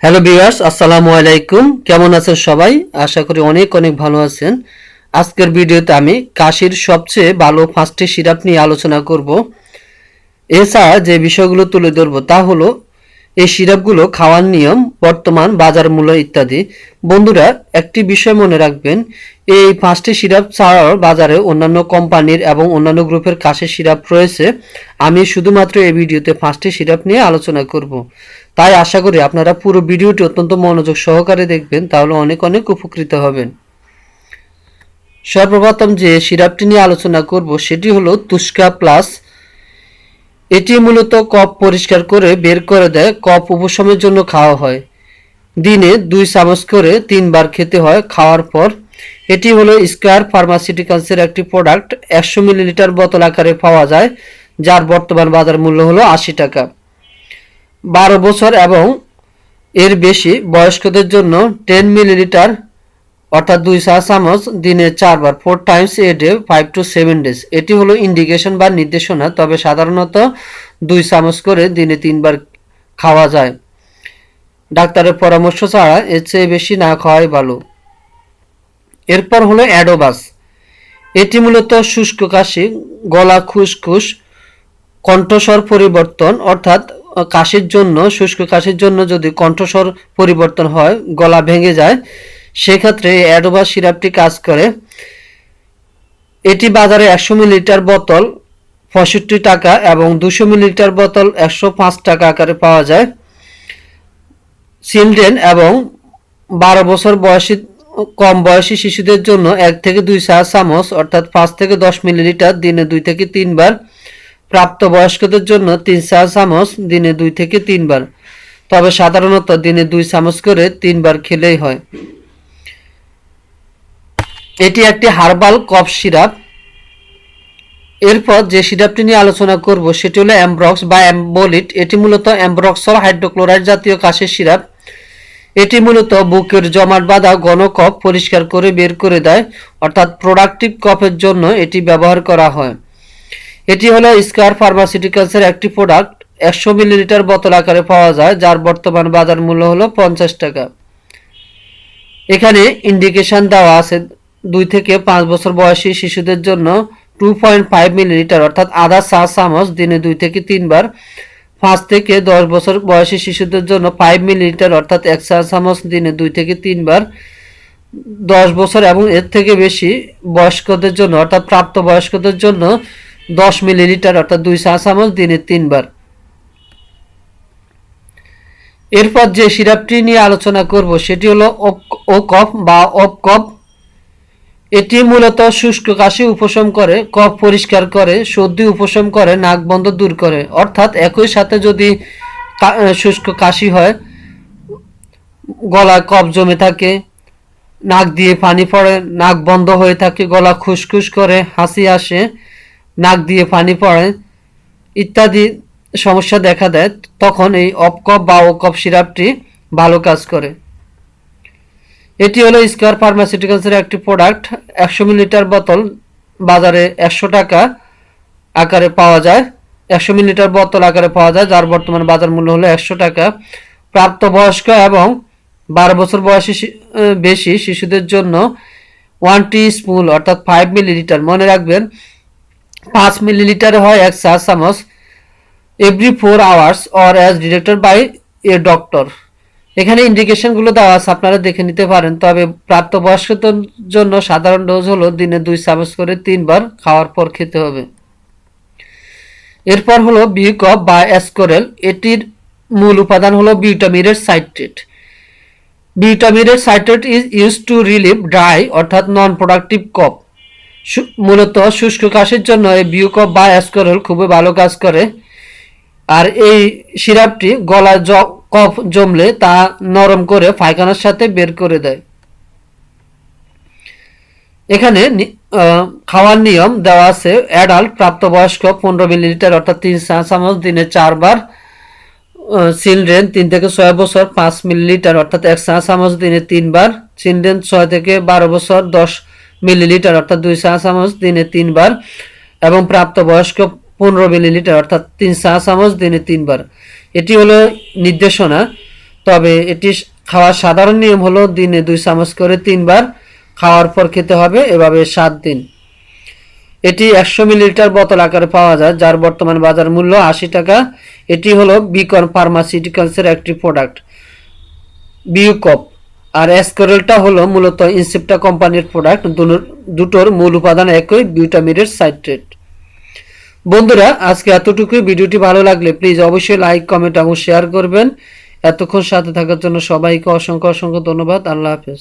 Hello viewers, আসসালামু আলাইকুম। কেমন আছেন সবাই? আশা করি অনেক অনেক ভালো আছেন। আজকের ভিডিওতে আমি কাশির সবচেয়ে ভালো 5টি সিরাপ নিয়ে আলোচনা করব। এছাড়া যে বিষয়গুলো তুলে ধরবো তা হলো এই সিরাপগুলো খাওয়ার নিয়ম, বর্তমান বাজার মূল্য ইত্যাদি। বন্ধুরা, একটি বিষয় মনে রাখবেন, এই 5টি সিরাপ ছাড়াও বাজারে অন্যান্য কোম্পানির এবং অন্যান্য গ্রুপের কাশির সিরাপ রয়েছে। আমি শুধুমাত্র এই ভিডিওতে 5টি সিরাপ নিয়ে আলোচনা করব। তাই আশা করি আপনারা পুরো ভিডিওটি অত্যন্ত মনোযোগ সহকারে দেখবেন, তাহলে অনেক অনেক উপকৃত হবেন। সর্বপ্রথম যে সিরাপটি নিয়ে আলোচনা করব সেটি হলো তুস্কা প্লাস। এটি মূলত কফ পরিষ্কার করে বের করে দেয়। কফ উপশমের জন্য খাওয়া হয়। দিনে 2 চামচ করে 3 বার খেতে হয় খাওয়ার পর। এটি হলো স্কয়ার ফার্মাসিউটিক্যালসের একটি প্রোডাক্ট। 100 মিলিলিটার বোতল আকারে পাওয়া যায়, যার বর্তমান বাজার মূল্য হলো 80 টাকা। 12 বছর এবং এর বেশি বয়স্কদের জন্য 10 মিলিলিটার অর্থাৎ 2 চা চামচ দিনে 4 বার 4 Times a day 5 to 7 days. এটি হলো ইন্ডিকেশন বা নির্দেশনা, তবে সাধারণত 2 চামচ করে দিনে 3 বার খাওয়া যায়। ডাক্তারের পরামর্শ ছাড়া এর চেয়ে বেশি না খাওয়াই ভালো। এরপর হলো অ্যাডোবাস। এটি মূলত শুষ্ক কাশি, গলা খুসখুস, কণ্ঠস্বর পরিবর্তন অর্থাৎ কাশির জন্য, শুষ্ক কাশির জন্য যদি কণ্ঠস্বর পরিবর্তন হয়, গলা ভেঙে যায়, সেক্ষেত্রে এই অ্যাডোবাস সিরাপটি কাজ করে। এটি বাজারে 100 মিলিলিটার বোতল 65 টাকা এবং 200 মিলিলিটার বোতল 105 টাকা আকারে পাওয়া যায়। চিলড্রেন এবং 12 বছর বয়সী কম বয়সী শিশুদের জন্য 1 থেকে 2 চা চামচ অর্থাৎ 5 থেকে 10 মিলিলিটার দিনে 2 থেকে 3 বার। প্রাপ্তবয়স্কদের জন্য 3 চা চামচ দিনে 2 থেকে 3 বার, তবে সাধারণত দিনে 2 চামচ করে 3 বার খেলেই হয়। এটি একটি হার্বাল কফ সিরাপ। এরপর যে সিরাপটি নিয়ে আলোচনা করব সেটি হলো অ্যামব্রক্স বা অ্যাম্বোলিট। এটি মূলত অ্যামব্রক্সল হাইড্রোক্লোরাইড জাতীয় কাশির সিরাপ। এটি মূলত বুকের জমাট বাঁধা ঘন কফ পরিষ্কার করে বের করে দেয়, অর্থাৎ প্রোডাক্টিভ কফের জন্য এটি ব্যবহার করা হয়। এটি হলো স্কয়ার ফার্মাসিউটিক্যালসের একটি প্রোডাক্ট। 100 মিলিলিটার বোতল আকারে পাওয়া যায়, যার বর্তমান বাজার মূল্য হলো 50 টাকা। এখানে ইন্ডিকেশন দেওয়া আছে 2 থেকে 5 বছর বয়সী শিশুদের জন্য 2.5 মিলিলিটার অর্থাৎ আধা চা চামচ দিনে 2 থেকে 3 বার। 5 থেকে 10 বছর বয়সী শিশুদের জন্য 5 মিলিলিটার অর্থাৎ 1 চা চামচ দিনে 2 থেকে 3 বার। 10 বছর এবং এর থেকে বেশি বয়স্কদের জন্য অর্থাৎ প্রাপ্তবয়স্কদের জন্য 10 মিলিলিটার অর্থাৎ 2 চা চামচ দিনে 3 বার। এরপর যে সিরাপটি নিয়ে আলোচনা করব সেটি হলো ওকফ বা অপকফ। এটি মূলত শুষ্ক কাশি উপশম করে, কফ পরিষ্কার করে, সর্দি উপশম করে, নাক বন্ধ দূর করে। অর্থাৎ একই সাথে যদি শুষ্ক কাশি হয়, গলায় কফ জমে থাকে, নাক দিয়ে পানি পড়ে, নাক বন্ধ হয়ে থাকে, গলা খুসখুস করে, হাসি আসে, নাক দিয়ে পানি পড়ে ইত্যাদি সমস্যা দেখা দেয়, তখন এই অপকফ বা ওকফ সিরাপটি ভালো কাজ করে। এটি হলো স্কয়ার ফার্মাসিউটিক্যালসের একটি প্রোডাক্ট। 100 মিলিলিটার বোতল বাজারে 100 টাকা আকারে পাওয়া যায়। 100 মিলিলিটার বোতল আকারে পাওয়া যায়, যার বর্তমান বাজার মূল্য হলো 100 টাকা। প্রাপ্তবয়স্ক এবং 12 বছর বয়সী বেশি শিশুদের জন্য 1 টিস্পুন অর্থাৎ 5 মিলিলিটার, মনে রাখবেন 5 মিলিলিটার হয় 1 চা চামচ, every 4 hours or as directed by a doctor. এখানে ইন্ডিকেশনগুলো দেওয়া আছে, আপনারা দেখে নিতে পারেন। তবে প্রাপ্তবয়স্কদের জন্য সাধারণ ডোজ হলো দিনে 2 চামচ করে 3 বার খাওয়ার পর খেতে হবে। এরপর হলো বিউকফ বা অ্যাসকোরেল। এটির মূল উপাদান হলো butamirate citrate. Butamirate citrate is use to relieve dry অর্থাৎ নন প্রোডাক্টিভ কফ। মূলত শুষ্ক কাশির জন্য এই বিউকফ বা অ্যাসকোরেল খুবই ভালো কাজ করে। আর এই সিরাপটি গলায় কফ জমলে তা নরম করে পায়খানার সাথে বের করে দেয়। এখানে খাওয়ার নিয়ম দেওয়া আছে। অ্যাডাল্ট প্রাপ্তবয়স্ক 15 মিলিলিটার অর্থাৎ 3 চা চামচ দিনে 4 বার। চিলড্রেন 3 থেকে 6 বছর 5 মিলিলিটার অর্থাৎ 1 চা চামচ দিনে 3 বার। চিলড্রেন 6 থেকে 12 বছর 10 মিলিলিটার অর্থাৎ 2 চা চামচ দিনে 3 বার। এবং প্রাপ্তবয়স্ক 15 মিলিলিটার অর্থাৎ 3 চা চামচ দিনে 3 বার। এটি হলো নির্দেশনা। তবে এটি খাওয়ার সাধারণ নিয়ম হলো দিনে 2 চামচ করে 3 বার খাওয়ার পর খেতে হবে, এভাবে 7 দিন। এটি 100 মিলিলিটার বোতল আকারে পাওয়া যায়, যার বর্তমান বাজার মূল্য 80 টাকা। এটি হলো বিকন ফার্মাসিউটিক্যালসের একটি প্রোডাক্ট, বিউকপ। আর অ্যাসকোরেলটা হলো মূলত ইনসেপ্টা কোম্পানির প্রোডাক্ট। দুটোর মূল উপাদান একই, বিউটামিরেট সাইট্রেট। বন্ধুরা, আজকে এতটুকুই। ভিডিওটি ভালো লাগলে প্লিজ অবশ্যই লাইক, কমেন্ট এবং শেয়ার করবেন। এতক্ষণ সাথে থাকার জন্য সবাইকে অসংখ্য অসংখ্য ধন্যবাদ। আল্লাহ হাফেজ।